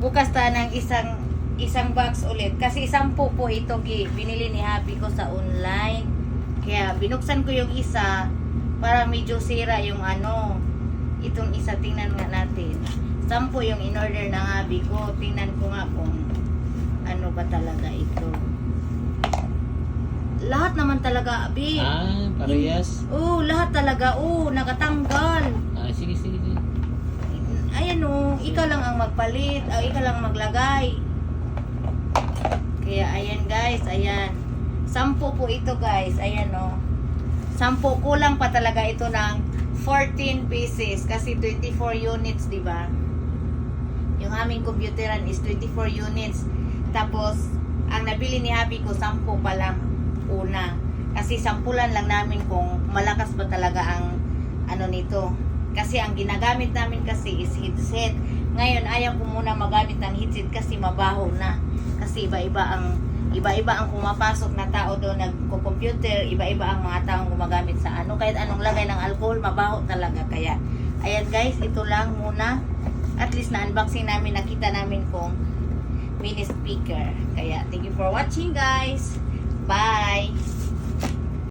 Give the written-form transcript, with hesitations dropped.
bukas ta ng isang box ulit. Kasi 10 po ito binili ni Happy ko sa online. Kaya binuksan ko yung isa para medyo sira yung ano. Itong isa, tingnan nga natin. 10 yung in-order ng Happy ko. Tingnan ko nga kung ano ba talaga ito. Lahat naman talaga, Abi. Parehas. Lahat talaga. Nakatanggal. Sige. Ayan ikaw lang ang magpalit. Ikaw lang maglagay. Kaya ayan guys, ayan. 10 po ito guys. Ayan 10, kulang pa talaga ito ng 14 pieces. Kasi 24 units, di ba? Yung aming computeran is 24 units. Tapos, ang nabili ni Happy ko, 10 pa lang una. Kasi sampulan lang namin kung malakas ba talaga ang ano nito. Kasi ang ginagamit namin kasi is headset. Ngayon, ayaw ko muna magamit ng headset kasi mabaho na. Kasi iba-iba ang pumapasok na tao doon nagko-computer, iba-iba ang mga taong gumagamit sa ano. Kahit anong lagay ng alcohol, mabaho talaga. Kaya, ayan guys, ito lang muna. At least na-unboxing namin, nakita namin kung mini speaker. Kaya, thank you for watching guys. Bye!